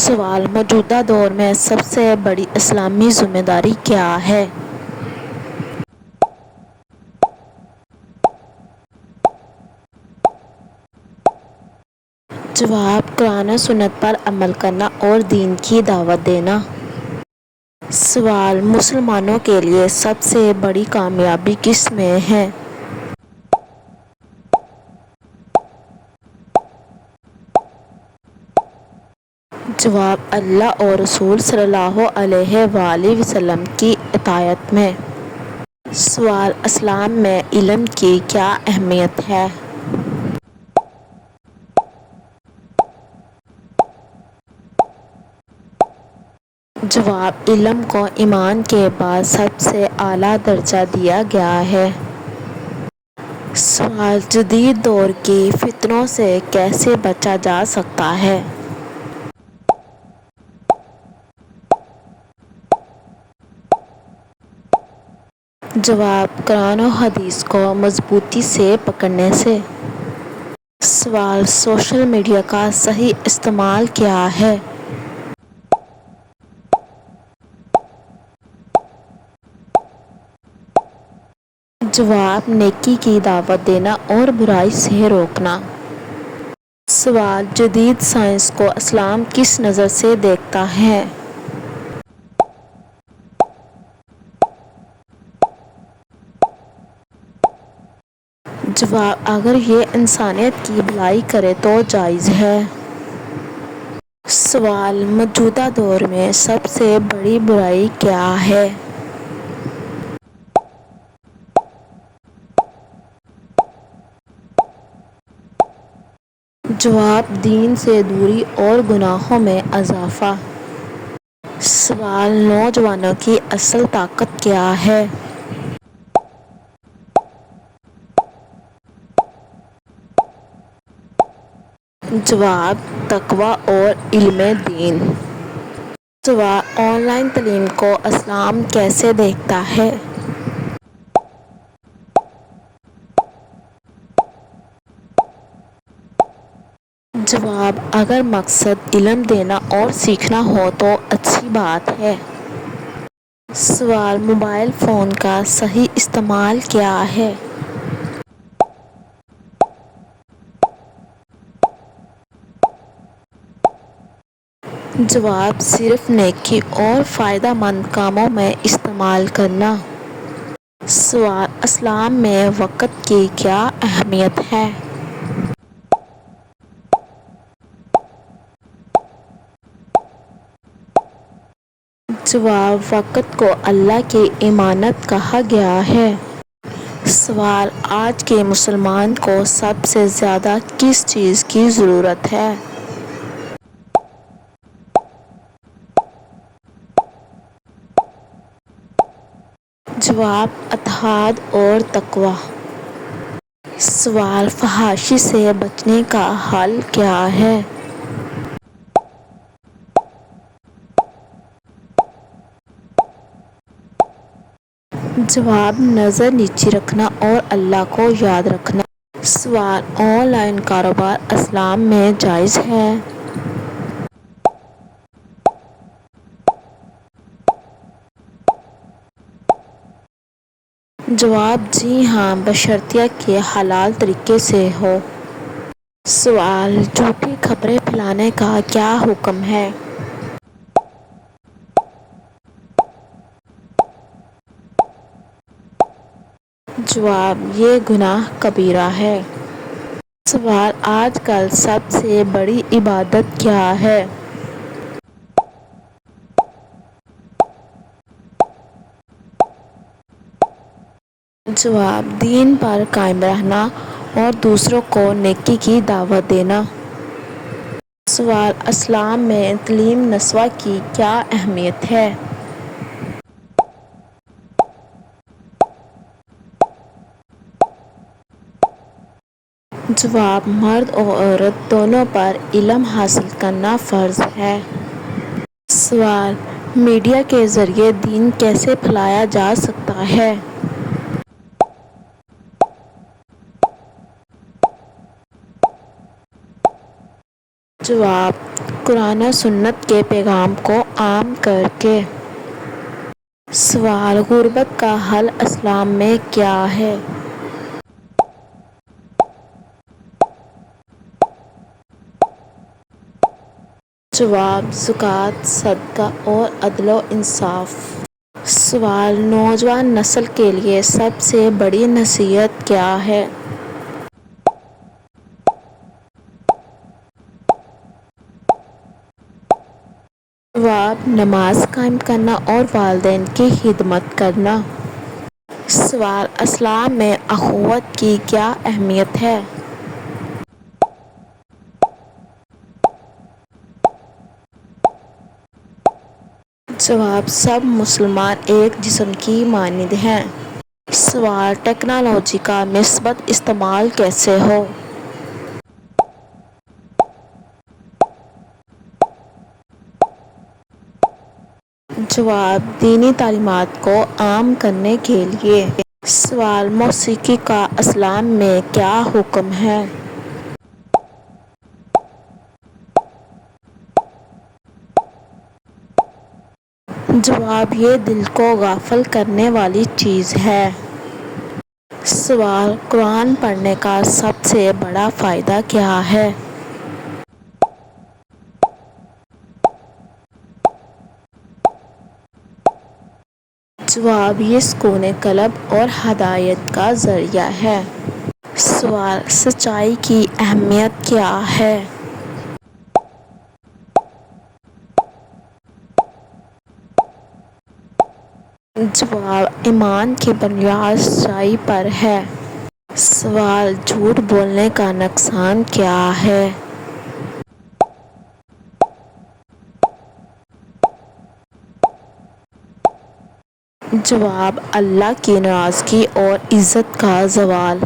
سوال: موجودہ دور میں سب سے بڑی اسلامی ذمہ داری کیا ہے؟ جواب: قرآن و سنت پر عمل کرنا اور دین کی دعوت دینا۔ سوال: مسلمانوں کے لیے سب سے بڑی کامیابی کس میں ہے؟ جواب: اللہ اور رسول صلی اللہ علیہ وآلہ وسلم کی اطاعت میں۔ سوال: اسلام میں علم کی کیا اہمیت ہے؟ جواب: علم کو ایمان کے بعد سب سے اعلیٰ درجہ دیا گیا ہے۔ سوال: جدید دور کی فتنوں سے کیسے بچا جا سکتا ہے؟ جواب: قرآن و حدیث کو مضبوطی سے پکڑنے سے۔ سوال: سوشل میڈیا کا صحیح استعمال کیا ہے؟ جواب: نیکی کی دعوت دینا اور برائی سے روکنا۔ سوال: جدید سائنس کو اسلام کس نظر سے دیکھتا ہے؟ جواب: اگر یہ انسانیت کی بھلائی کرے تو جائز ہے۔ سوال: موجودہ دور میں سب سے بڑی برائی کیا ہے؟ جواب: دین سے دوری اور گناہوں میں اضافہ۔ سوال: نوجوانوں کی اصل طاقت کیا ہے؟ جواب: تقویٰ اور علم دین۔ سوال: آن لائن تعلیم کو اسلام کیسے دیکھتا ہے؟ جواب: اگر مقصد علم دینا اور سیکھنا ہو تو اچھی بات ہے۔ سوال: موبائل فون کا صحیح استعمال کیا ہے؟ جواب: صرف نیکی اور فائدہ مند کاموں میں استعمال کرنا۔ سوال: اسلام میں وقت کی کیا اہمیت ہے؟ جواب: وقت کو اللہ کی امانت کہا گیا ہے۔ سوال: آج کے مسلمان کو سب سے زیادہ کس چیز کی ضرورت ہے؟ جواب: اتحاد اور تقویٰ۔ سوال: فحاشی سے بچنے کا حل کیا ہے؟ جواب: نظر نیچی رکھنا اور اللہ کو یاد رکھنا۔ سوال: آن لائن کاروبار اسلام میں جائز ہے؟ جواب: جی ہاں، بشرطیہ کہ حلال طریقے سے ہو۔ سوال: جھوٹی خبریں پھیلانے کا کیا حکم ہے؟ جواب: یہ گناہ کبیرہ ہے۔ سوال: آج کل سب سے بڑی عبادت کیا ہے؟ جواب: دین پر قائم رہنا اور دوسروں کو نیکی کی دعوت دینا۔ سوال: اسلام میں تعلیم نسواں کی کیا اہمیت ہے؟ جواب: مرد اور عورت دونوں پر علم حاصل کرنا فرض ہے۔ سوال: میڈیا کے ذریعے دین کیسے پھیلایا جا سکتا ہے؟ جواب: قرآن و سنت کے پیغام کو عام کر کے۔ سوال، غربت کا حل اسلام میں کیا ہے؟ جواب، زکوٰۃ، صدقہ اور عدل و انصاف۔ سوال، نوجوان نسل کے لیے سب سے بڑی نصیحت کیا ہے؟ جواب، نماز قائم کرنا اور والدین کی خدمت کرنا۔ سوال، اسلام میں اخوت کی کیا اہمیت ہے؟ جواب، سب مسلمان ایک جسم کی مانند ہیں۔ سوال، ٹیکنالوجی کا مثبت استعمال کیسے ہو؟ جواب، دینی تعلیمات کو عام کرنے کے لیے۔ سوال، موسیقی کا اسلام میں کیا حکم ہے؟ جواب، یہ دل کو غافل کرنے والی چیز ہے۔ سوال، قرآن پڑھنے کا سب سے بڑا فائدہ کیا ہے؟ جواب، یہ سکون قلب اور ہدایت کا ذریعہ ہے۔ سوال، سچائی کی اہمیت کیا ہے؟ جواب، ایمان کی بنیاد سچائی پر ہے۔ سوال، جھوٹ بولنے کا نقصان کیا ہے؟ جواب، اللہ کی ناراضگی اور عزت کا زوال۔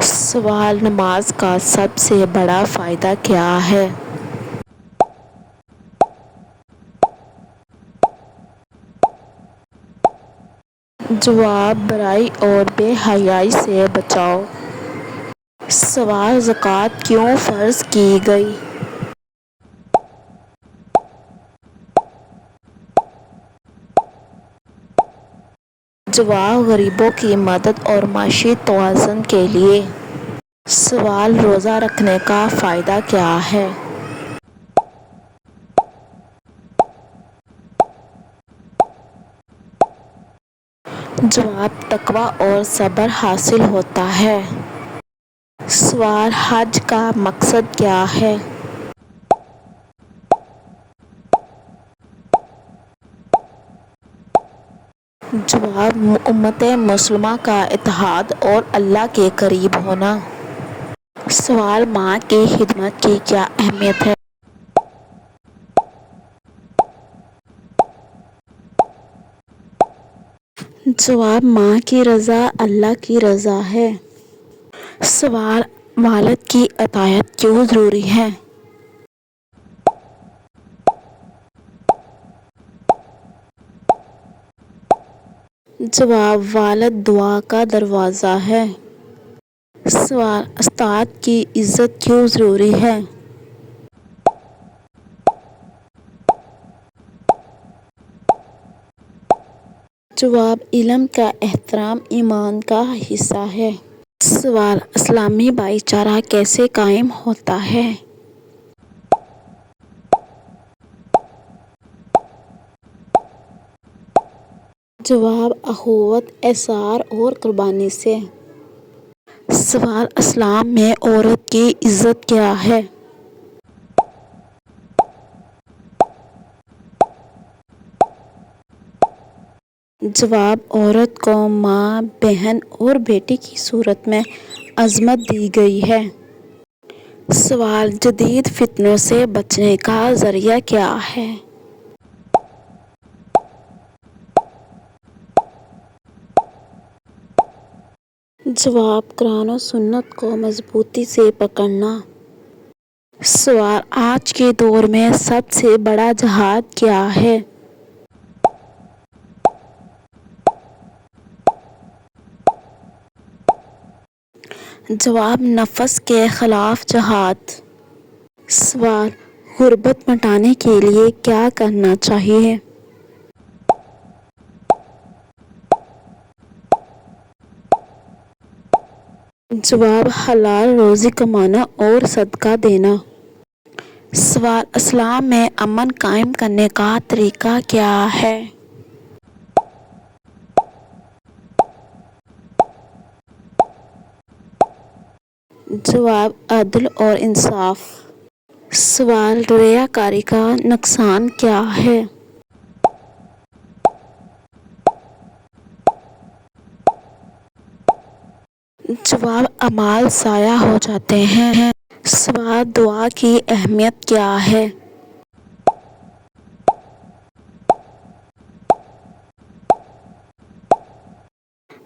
سوال، نماز کا سب سے بڑا فائدہ کیا ہے؟ جواب، برائی اور بے حیائی سے بچاؤ۔ سوال، زکوٰۃ کیوں فرض کی گئی؟ جواب، غریبوں کی مدد اور معاشی توازن کے لیے۔ سوال، روزہ رکھنے کا فائدہ کیا ہے؟ جواب، تقویٰ اور صبر حاصل ہوتا ہے۔ سوال، حج کا مقصد کیا ہے؟ جواب، امت مسلمہ کا اتحاد اور اللہ کے قریب ہونا۔ سوال، ماں کی خدمت کی کیا اہمیت ہے؟ جواب، ماں کی رضا اللہ کی رضا ہے۔ سوال، والد کی اطاعت کیوں ضروری ہے؟ جواب، والد دعا کا دروازہ ہے۔ سوال، استاد کی عزت کیوں ضروری ہے؟ جواب، علم کا احترام ایمان کا حصہ ہے۔ سوال، اسلامی بھائی چارہ کیسے قائم ہوتا ہے؟ جواب، اخوت، ایثار اور قربانی سے۔ سوال، اسلام میں عورت کی عزت کیا ہے؟ جواب، عورت کو ماں، بہن اور بیٹی کی صورت میں عظمت دی گئی ہے۔ سوال، جدید فتنوں سے بچنے کا ذریعہ کیا ہے؟ جواب، قرآن و سنت کو مضبوطی سے پکڑنا۔ سوال، آج کے دور میں سب سے بڑا جہاد کیا ہے؟ جواب، نفس کے خلاف جہاد۔ سوال، غربت مٹانے کے لیے کیا کرنا چاہیے؟ جواب: حلال روزی کمانا اور صدقہ دینا۔ سوال: اسلام میں امن قائم کرنے کا طریقہ کیا ہے؟ جواب: عدل اور انصاف۔ سوال: ریاکاری کا نقصان کیا ہے؟ جواب: اعمال ضائع ہو جاتے ہیں۔ سوال: دعا کی اہمیت کیا ہے؟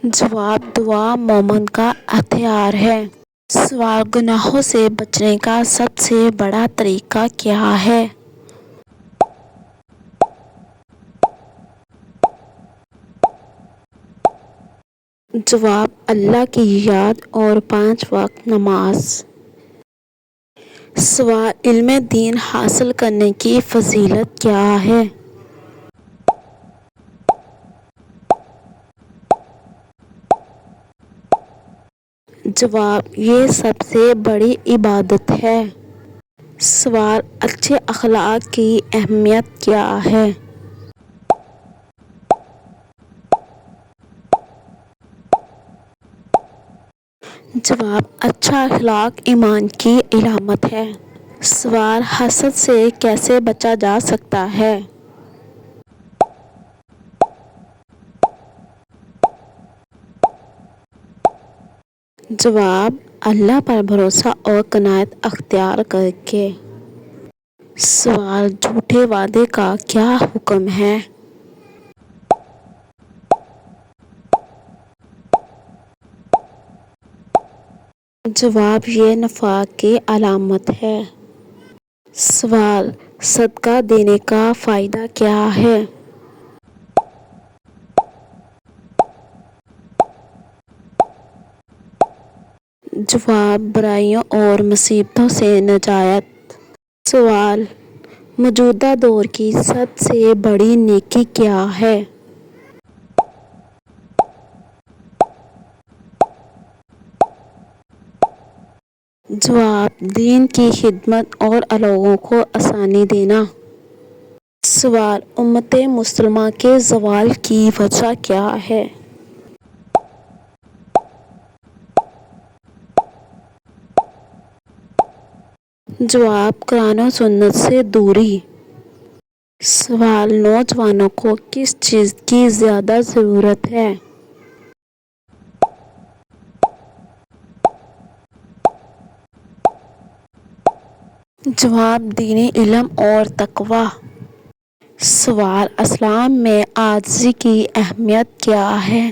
جواب: دعا مومن کا ہتھیار ہے۔ سوال: گناہوں سے بچنے کا سب سے بڑا طریقہ کیا ہے؟ جواب: اللہ کی یاد اور 5 وقت نماز۔ سوال: علم دین حاصل کرنے کی فضیلت کیا ہے؟ جواب: یہ سب سے بڑی عبادت ہے۔ سوال: اچھے اخلاق کی اہمیت کیا ہے؟ جواب: اچھا اخلاق ایمان کی علامت ہے۔ سوال: حسد سے کیسے بچا جا سکتا ہے؟ جواب: اللہ پر بھروسہ اور قناعت اختیار کر کے۔ سوال: جھوٹے وعدے کا کیا حکم ہے؟ جواب: یہ نفاق کی علامت ہے۔ سوال: صدقہ دینے کا فائدہ کیا ہے؟ جواب: برائیوں اور مصیبتوں سے نجات۔ سوال: موجودہ دور کی سب سے بڑی نیکی کیا ہے؟ جواب: دین کی خدمت اور لوگوں کو آسانی دینا۔ سوال: امت مسلمہ کے زوال کی وجہ کیا ہے؟ جواب: قرآن و سنت سے دوری۔ سوال: نوجوانوں کو کس چیز کی زیادہ ضرورت ہے؟ جواب: دینی علم اور تقویٰ۔ سوال: اسلام میں عاجزی کی اہمیت کیا ہے؟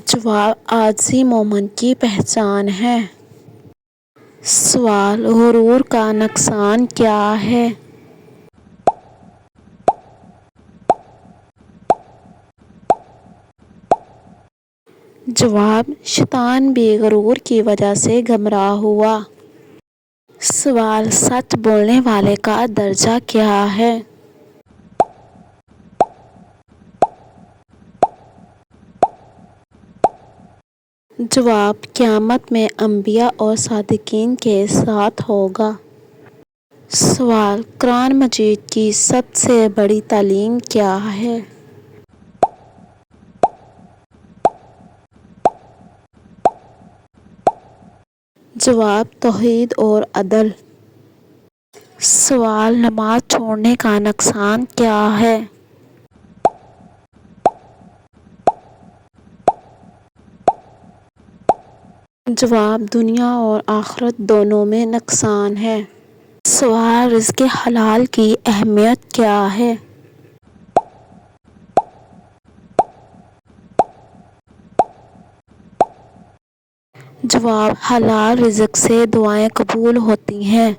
جواب: عاجزی مومن کی پہچان ہے۔ سوال: غرور کا نقصان کیا ہے؟ جواب: شیطان بھی غرور کی وجہ سے گمراہ ہوا۔ سوال: سچ بولنے والے کا درجہ کیا ہے؟ جواب: قیامت میں انبیاء اور صدیقین کے ساتھ ہوگا۔ سوال: قرآن مجید کی سب سے بڑی تعلیم کیا ہے؟ جواب: توحید اور عدل۔ سوال: نماز چھوڑنے کا نقصان کیا ہے؟ جواب: دنیا اور آخرت دونوں میں نقصان ہے۔ سوال: رزق حلال کی اہمیت کیا ہے؟ جواب: حلال رزق سے دعائیں قبول ہوتی ہیں۔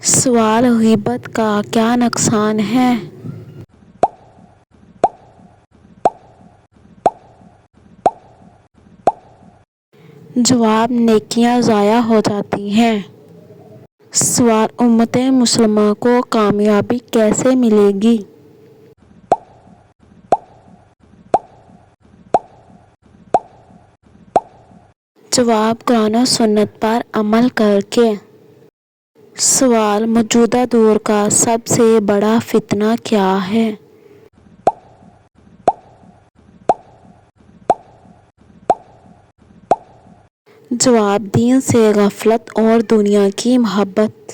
سوال: غیبت کا کیا نقصان ہے؟ جواب: نیکیاں ضائع ہو جاتی ہیں۔ سوال: امت مسلمہ کو کامیابی کیسے ملے گی؟ جواب: قرآن و سنت پر عمل کر کے۔ سوال: موجودہ دور کا سب سے بڑا فتنہ کیا ہے؟ جواب: دین سے غفلت اور دنیا کی محبت۔